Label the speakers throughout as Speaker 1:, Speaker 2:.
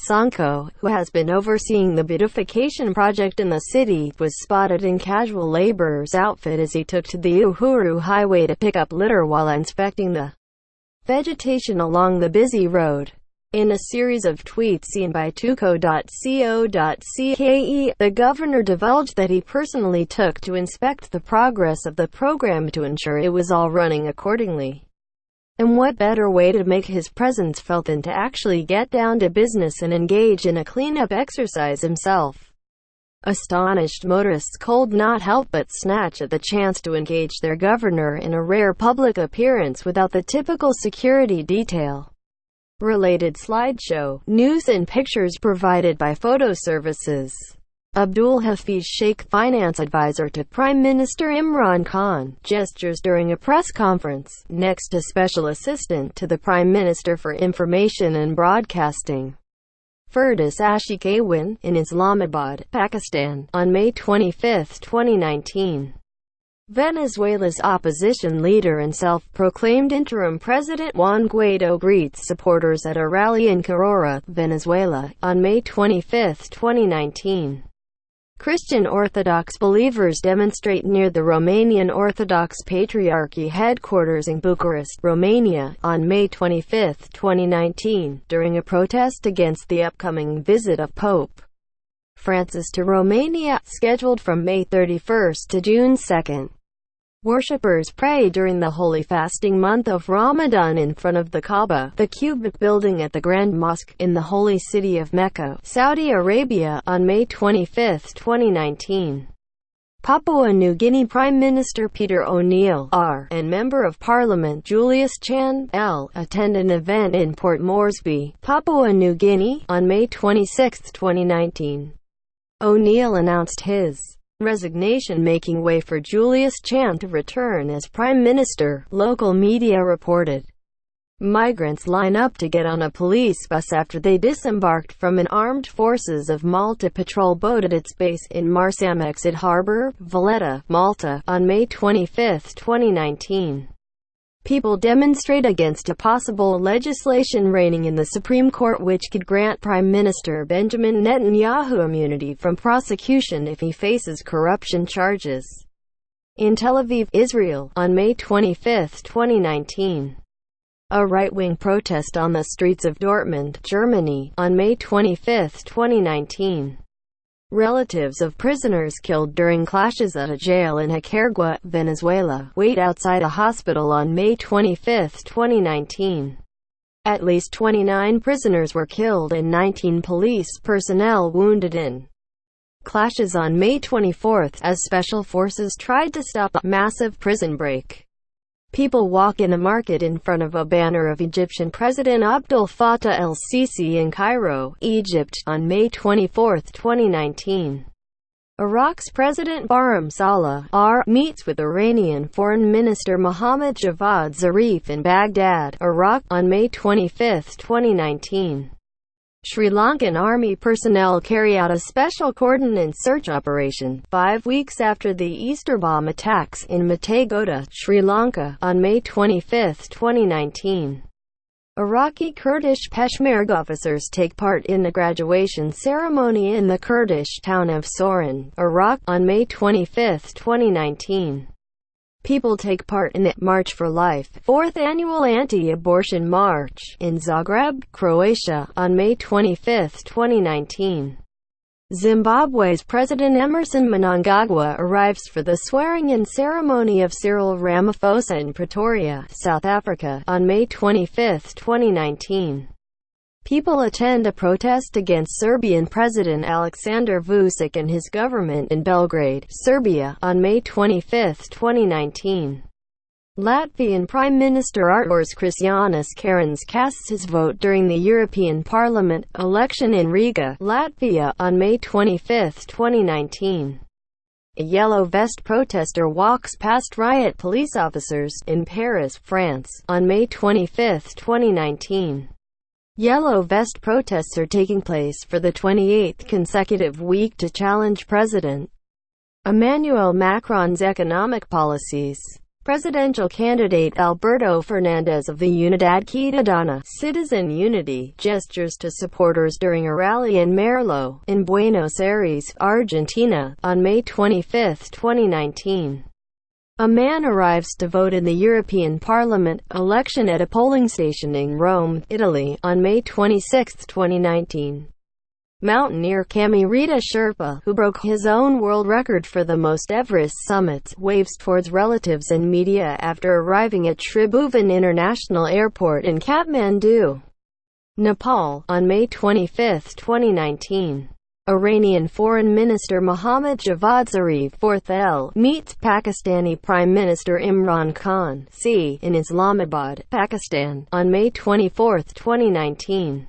Speaker 1: Sonko, who has been overseeing the beautification project in the city, was spotted in casual laborer's outfit as he took to the Uhuru Highway to pick up litter while inspecting the vegetation along the busy road. In a series of tweets seen by tuco.co.ke, the governor divulged that he personally took to inspect the progress of the program to ensure it was all running accordingly. And what better way to make his presence felt than to actually get down to business and engage in a cleanup exercise himself. Astonished motorists could not help but snatch at the chance to engage their governor in a rare public appearance without the typical security detail. Related slideshow, news and pictures provided by photo services. Abdul Hafiz Sheikh, finance advisor to Prime Minister Imran Khan, gestures during a press conference, next to special assistant to the Prime Minister for Information and Broadcasting, Firdaus Ashiq, in Islamabad, Pakistan, on May 25, 2019. Venezuela's opposition leader and self-proclaimed interim president Juan Guaido greets supporters at a rally in Carora, Venezuela, on May 25, 2019. Christian Orthodox believers demonstrate near the Romanian Orthodox Patriarchy headquarters in Bucharest, Romania, on May 25, 2019, during a protest against the upcoming visit of Pope Francis to Romania, scheduled from May 31 to June 2. Worshippers pray during the holy fasting month of Ramadan in front of the Kaaba, the cubic building at the Grand Mosque, in the holy city of Mecca, Saudi Arabia, on May 25, 2019. Papua New Guinea Prime Minister Peter O'Neill, R., and Member of Parliament Julius Chan, L., attend an event in Port Moresby, Papua New Guinea, on May 26, 2019. O'Neill announced his resignation, making way for Julius Chan to return as Prime Minister, local media reported. Migrants line up to get on a police bus after they disembarked from an Armed Forces of Malta patrol boat at its base in Marsamxett Harbour, Valletta, Malta, on May 25, 2019. People demonstrate against a possible legislation reigning in the Supreme Court which could grant Prime Minister Benjamin Netanyahu immunity from prosecution if he faces corruption charges. In Tel Aviv, Israel, on May 25, 2019. A right-wing protest on the streets of Dortmund, Germany, on May 25, 2019. Relatives of prisoners killed during clashes at a jail in Nicaragua, Venezuela, wait outside a hospital on May 25, 2019. At least 29 prisoners were killed and 19 police personnel wounded in clashes on May 24, as special forces tried to stop a massive prison break. People walk in a market in front of a banner of Egyptian President Abdel Fattah el-Sisi in Cairo, Egypt, on May 24, 2019. Iraq's President Barham Saleh, R., meets with Iranian Foreign Minister Mohammad Javad Zarif in Baghdad, Iraq, on May 25, 2019. Sri Lankan army personnel carry out a special cordon search operation, 5 weeks after the Easter bomb attacks in Mutegoda, Sri Lanka, on May 25, 2019. Iraqi Kurdish Peshmerga officers take part in a graduation ceremony in the Kurdish town of Sorin, Iraq, on May 25, 2019. People take part in the March for Life, 4th annual anti-abortion march, in Zagreb, Croatia, on May 25, 2019. Zimbabwe's President Emmerson Mnangagwa arrives for the swearing-in ceremony of Cyril Ramaphosa in Pretoria, South Africa, on May 25, 2019. People attend a protest against Serbian President Aleksandar Vučić and his government in Belgrade, Serbia, on May 25, 2019. Latvian Prime Minister Artūrs Krišjānis Kariņš casts his vote during the European Parliament election in Riga, Latvia, on May 25, 2019. A yellow vest protester walks past riot police officers in Paris, France, on May 25, 2019. Yellow vest protests are taking place for the 28th consecutive week to challenge President Emmanuel Macron's economic policies. Presidential candidate Alberto Fernandez of the Unidad Ciudadana Citizen Unity gestures to supporters during a rally in Merlo, in Buenos Aires, Argentina, on May 25, 2019. A man arrives to vote in the European Parliament election at a polling station in Rome, Italy, on May 26, 2019. Mountaineer Camirita Sherpa, who broke his own world record for the most Everest summits, waves towards relatives and media after arriving at Tribhuvan International Airport in Kathmandu, Nepal, on May 25, 2019. Iranian Foreign Minister Mohammad Javad Zarif, 4th L, meets Pakistani Prime Minister Imran Khan, in Islamabad, Pakistan, on May 24, 2019.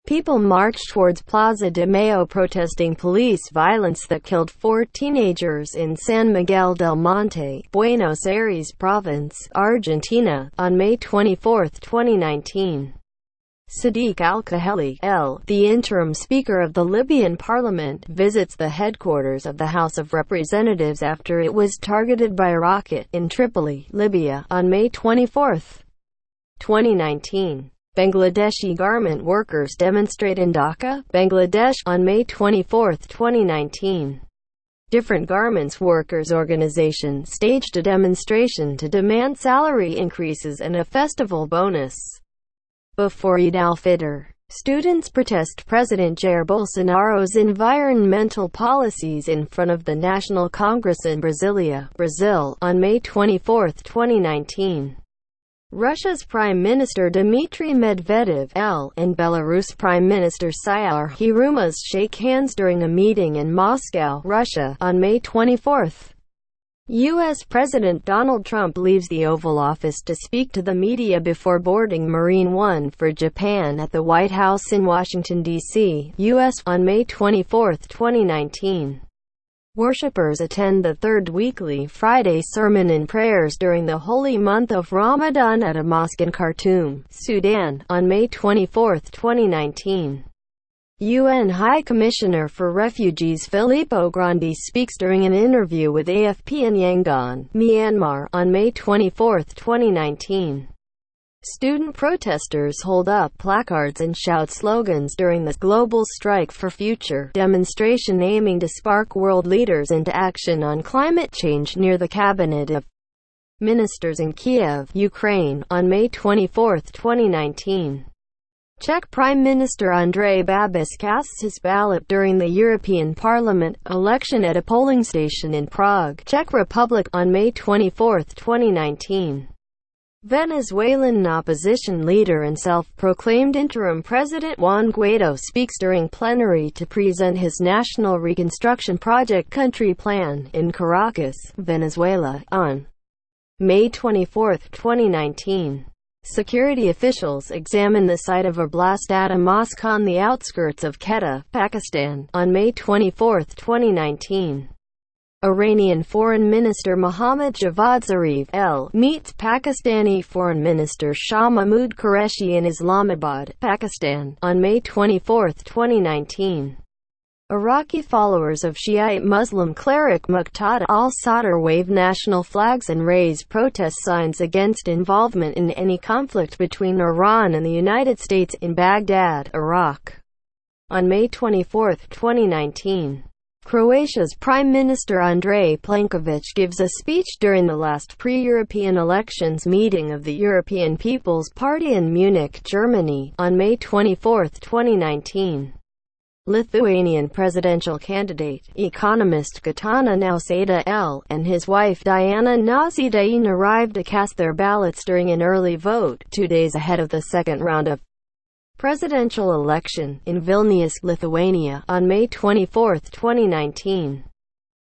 Speaker 1: People marched towards Plaza de Mayo protesting police violence that killed 4 teenagers in San Miguel del Monte, Buenos Aires Province, Argentina, on May 24, 2019. Sadiq al-Kaheli, the interim Speaker of the Libyan Parliament, visits the headquarters of the House of Representatives after it was targeted by a rocket in Tripoli, Libya, on May 24, 2019. Bangladeshi garment workers demonstrate in Dhaka, Bangladesh, on May 24, 2019. Different Garments Workers Organization staged a demonstration to demand salary increases and a festival bonus before Eid al-Fitr. Students protest President Jair Bolsonaro's environmental policies in front of the National Congress in Brasilia, Brazil, on May 24, 2019. Russia's Prime Minister Dmitry Medvedev and Belarus Prime Minister Syar Hirumas shake hands during a meeting in Moscow, Russia, on May 24. U.S. President Donald Trump leaves the Oval Office to speak to the media before boarding Marine One for Japan at the White House in Washington, D.C., U.S., on May 24, 2019. Worshippers attend the third weekly Friday sermon and prayers during the holy month of Ramadan at a mosque in Khartoum, Sudan, on May 24, 2019. UN High Commissioner for Refugees Filippo Grandi speaks during an interview with AFP in Yangon, Myanmar, on May 24, 2019. Student protesters hold up placards and shout slogans during the Global Strike for Future demonstration aiming to spark world leaders into action on climate change near the Cabinet of Ministers in Kiev, Ukraine, on May 24, 2019. Czech Prime Minister Andrej Babiš casts his ballot during the European Parliament election at a polling station in Prague, Czech Republic, on May 24, 2019. Venezuelan opposition leader and self-proclaimed interim President Juan Guaido speaks during plenary to present his National Reconstruction Project country plan in Caracas, Venezuela, on May 24, 2019. Security officials examine the site of a blast at a mosque on the outskirts of Quetta, Pakistan, on May 24, 2019. Iranian Foreign Minister Mohammad Javad Zarif meets Pakistani Foreign Minister Shah Mahmood Qureshi in Islamabad, Pakistan, on May 24, 2019. Iraqi followers of Shiite Muslim cleric Muqtada al-Sadr wave national flags and raise protest signs against involvement in any conflict between Iran and the United States in Baghdad, Iraq, on May 24, 2019. Croatia's Prime Minister Andrej Plenković gives a speech during the last pre-European elections meeting of the European People's Party in Munich, Germany, on May 24, 2019. Lithuanian presidential candidate, economist Gitanas Nausėda and his wife Diana Nausėda arrived to cast their ballots during an early vote, 2 days ahead of the second round of presidential election, in Vilnius, Lithuania, on May 24, 2019.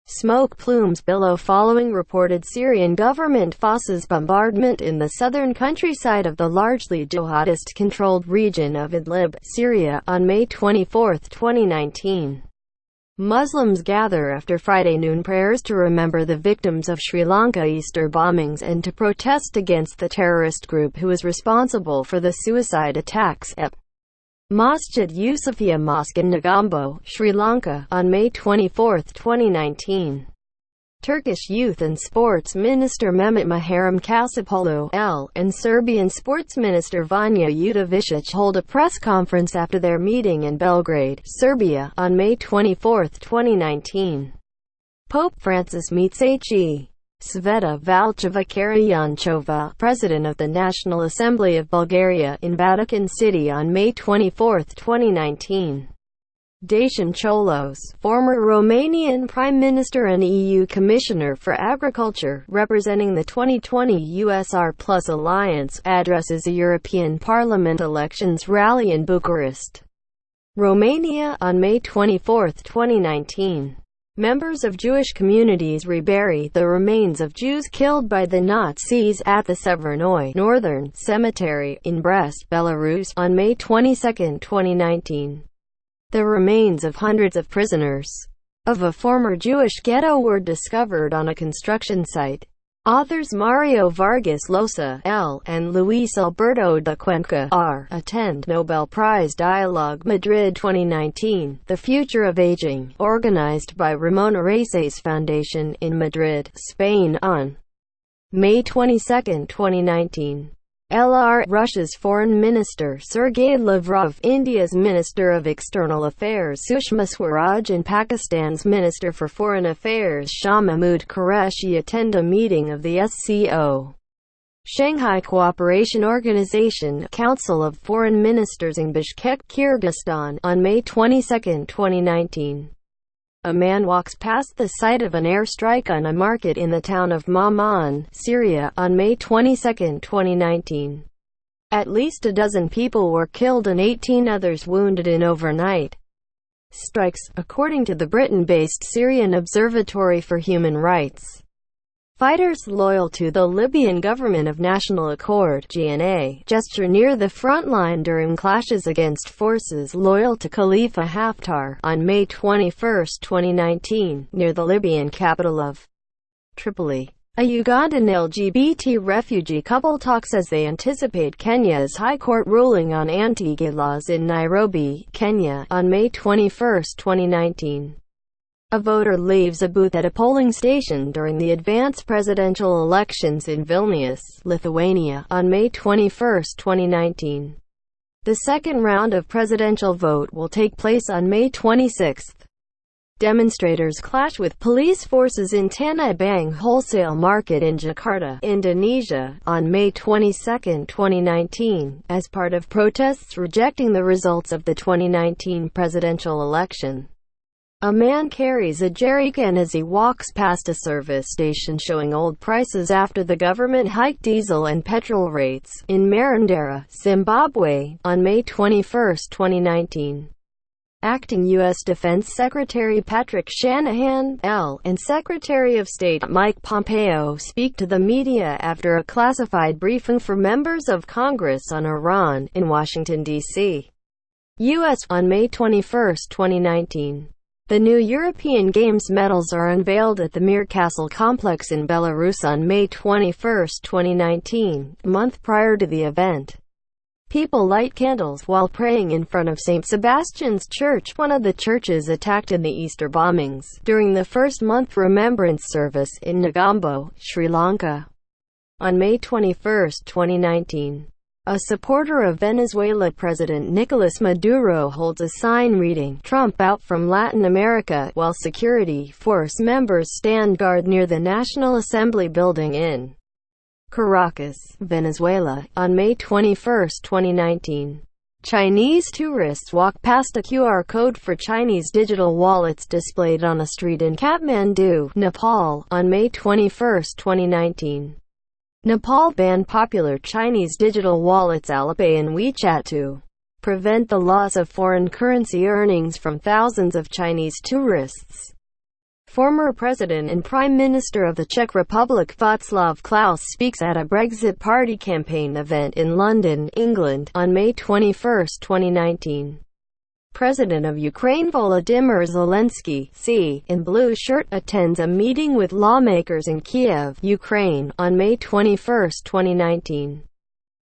Speaker 1: Smoke plumes billow following reported Syrian government forces bombardment in the southern countryside of the largely jihadist-controlled region of Idlib, Syria, on May 24, 2019. Muslims gather after Friday noon prayers to remember the victims of Sri Lanka Easter bombings and to protest against the terrorist group who is responsible for the suicide attacks at Masjid Yusufia Mosque in Negombo, Sri Lanka, on May 24, 2019. Turkish Youth and Sports Minister Mehmet Muharrem Kasapoğlu and Serbian Sports Minister Vanja Udovičić hold a press conference after their meeting in Belgrade, Serbia, on May 24, 2019. Pope Francis meets H.E. Sveta Valcheva Karayanchova, President of the National Assembly of Bulgaria, in Vatican City on May 24, 2019. Dacian Cholos, former Romanian Prime Minister and EU Commissioner for Agriculture, representing the 2020 USR Plus alliance, addresses a European Parliament elections rally in Bucharest, Romania, on May 24, 2019. Members of Jewish communities rebury the remains of Jews killed by the Nazis at the Severnoi Northern Cemetery in Brest, Belarus, on May 22, 2019. The remains of hundreds of prisoners of a former Jewish ghetto were discovered on a construction site. Authors Mario Vargas Llosa, and Luis Alberto de Cuenca, attend Nobel Prize Dialogue Madrid 2019, The Future of Aging, organized by Ramon Arraices Foundation in Madrid, Spain, on May 22, 2019. Russia's Foreign Minister Sergei Lavrov, India's Minister of External Affairs Sushma Swaraj and Pakistan's Minister for Foreign Affairs Shah Mahmood Qureshi attend a meeting of the SCO, Shanghai Cooperation Organization, Council of Foreign Ministers in Bishkek, Kyrgyzstan, on May 22, 2019. A man walks past the site of an airstrike on a market in the town of Ma'man, Syria, on May 22, 2019. At least a dozen people were killed and 18 others wounded in overnight strikes, according to the Britain-based Syrian Observatory for Human Rights. Fighters loyal to the Libyan Government of National Accord (GNA) gesture near the front line during clashes against forces loyal to Khalifa Haftar on May 21, 2019, near the Libyan capital of Tripoli. A Ugandan LGBT refugee couple talks as they anticipate Kenya's High Court ruling on anti-gay laws in Nairobi, Kenya, on May 21, 2019. A voter leaves a booth at a polling station during the advanced presidential elections in Vilnius, Lithuania, on May 21, 2019. The second round of presidential vote will take place on May 26. Demonstrators clash with police forces in Tanah Abang wholesale market in Jakarta, Indonesia, on May 22, 2019, as part of protests rejecting the results of the 2019 presidential election. A man carries a jerrycan as he walks past a service station showing old prices after the government hiked diesel and petrol rates, in Marondera, Zimbabwe, on May 21, 2019. Acting U.S. Defense Secretary Patrick Shanahan, and Secretary of State Mike Pompeo speak to the media after a classified briefing for members of Congress on Iran, in Washington, D.C. U.S. on May 21, 2019. The new European Games medals are unveiled at the Mir Castle complex in Belarus on May 21, 2019, a month prior to the event. People light candles while praying in front of St. Sebastian's Church, one of the churches attacked in the Easter bombings, during the first-month remembrance service in Negombo, Sri Lanka. On May 21, 2019. A supporter of Venezuela President Nicolas Maduro holds a sign reading, "Trump out from Latin America," while security force members stand guard near the National Assembly building in Caracas, Venezuela, on May 21, 2019. Chinese tourists walk past a QR code for Chinese digital wallets displayed on a street in Kathmandu, Nepal, on May 21, 2019. Nepal banned popular Chinese digital wallets Alipay and WeChat to prevent the loss of foreign currency earnings from thousands of Chinese tourists. Former President and Prime Minister of the Czech Republic Václav Klaus speaks at a Brexit Party campaign event in London, England, on May 21, 2019. President of Ukraine Volodymyr Zelensky, in blue shirt, attends a meeting with lawmakers in Kiev, Ukraine, on May 21, 2019.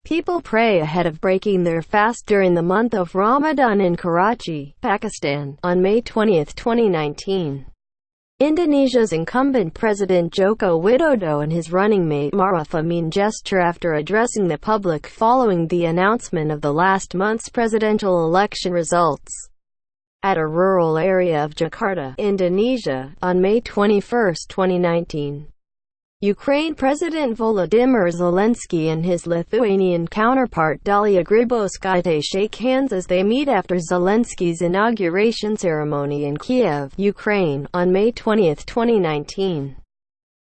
Speaker 1: People pray ahead of breaking their fast during the month of Ramadan in Karachi, Pakistan, on May 20, 2019. Indonesia's incumbent President Joko Widodo and his running mate Maruf Amin gesture after addressing the public following the announcement of the last month's presidential election results at a rural area of Jakarta, Indonesia, on May 21, 2019. Ukraine President Volodymyr Zelensky and his Lithuanian counterpart Dalia Grybauskaitė shake hands as they meet after Zelensky's inauguration ceremony in Kiev, Ukraine, on May 20, 2019.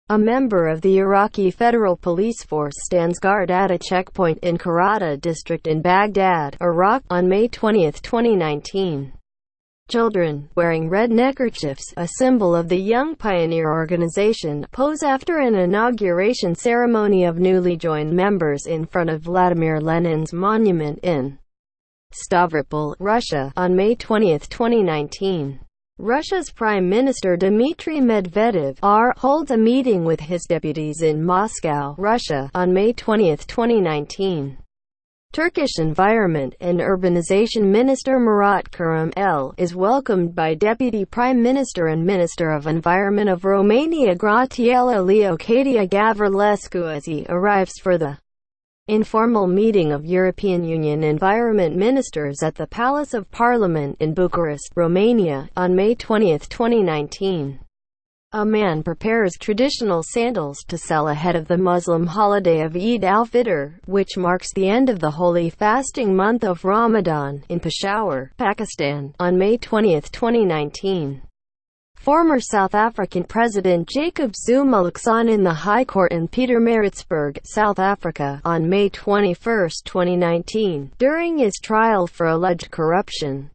Speaker 1: A member of the Iraqi Federal Police Force stands guard at a checkpoint in Karata district in Baghdad, Iraq, on May 20, 2019. Children, wearing red neckerchiefs, a symbol of the Young Pioneer organization, pose after an inauguration ceremony of newly joined members in front of Vladimir Lenin's monument in Stavropol, Russia, on May 20, 2019. Russia's Prime Minister Dmitry Medvedev holds a meeting with his deputies in Moscow, Russia, on May 20, 2019. Turkish Environment and Urbanization Minister Murat Kurum is welcomed by Deputy Prime Minister and Minister of Environment of Romania Grațiela Leocadia Gavrilescu as he arrives for the informal meeting of European Union environment ministers at the Palace of Parliament in Bucharest, Romania, on May 20, 2019. A man prepares traditional sandals to sell ahead of the Muslim holiday of Eid al-Fitr, which marks the end of the holy fasting month of Ramadan, in Peshawar, Pakistan, on May 20, 2019. Former South African President Jacob Zuma looks on in the High Court in Pietermaritzburg, South Africa, on May 21, 2019, during his trial for alleged corruption.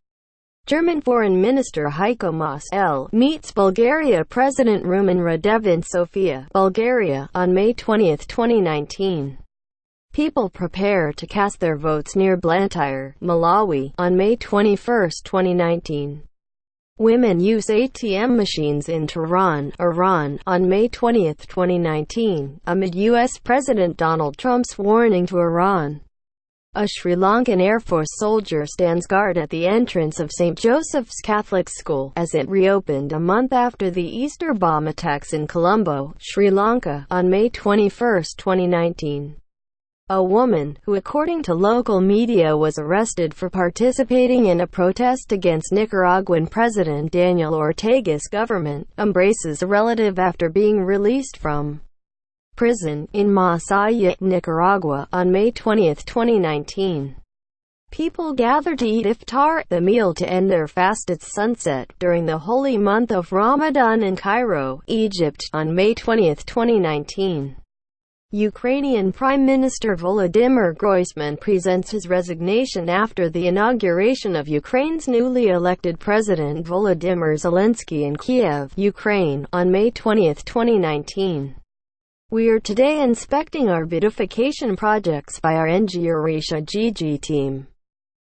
Speaker 1: German Foreign Minister Heiko Maas meets Bulgaria President Rumen Radev in Sofia, Bulgaria, on May 20, 2019. People prepare to cast their votes near Blantyre, Malawi, on May 21, 2019. Women use ATM machines in Tehran, Iran, on May 20, 2019, amid U.S. President Donald Trump's warning to Iran. A Sri Lankan Air Force soldier stands guard at the entrance of St. Joseph's Catholic School, as it reopened a month after the Easter bomb attacks in Colombo, Sri Lanka, on May 21, 2019. A woman, who according to local media was arrested for participating in a protest against Nicaraguan President Daniel Ortega's government, embraces a relative after being released from prison in Masaya, Nicaragua, on May 20, 2019. People gather to eat iftar, the meal to end their fast at sunset, during the holy month of Ramadan in Cairo, Egypt, on May 20, 2019. Ukrainian Prime Minister Volodymyr Groysman presents his resignation after the inauguration of Ukraine's newly elected President Volodymyr Zelensky in Kiev, Ukraine, on May 20, 2019. We are today inspecting our beautification projects by our Orisha GG team.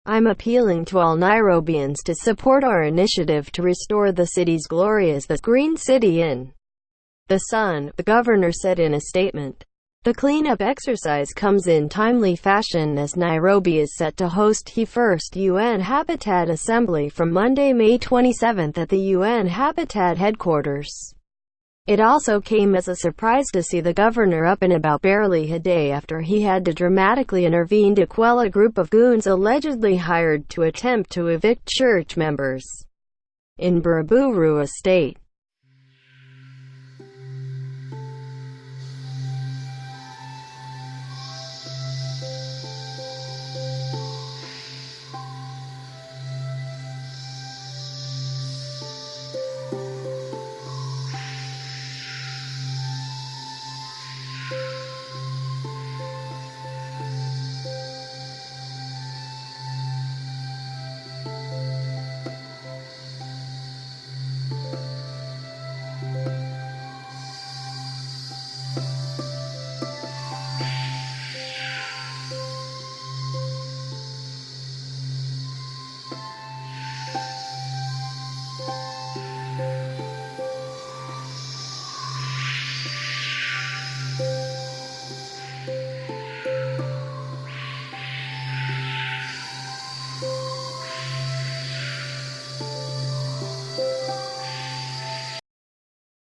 Speaker 1: I'm appealing to all Nairobians to support our initiative to restore the city's glory as the green city in the sun, the governor said in a statement. The cleanup exercise comes in timely fashion as Nairobi is set to host the first UN Habitat Assembly from Monday, May 27 at the UN Habitat headquarters. It also came as a surprise to see the governor up and about barely a day after he had to dramatically intervene to quell a group of goons allegedly hired to attempt to evict church members in Buruburu Estate.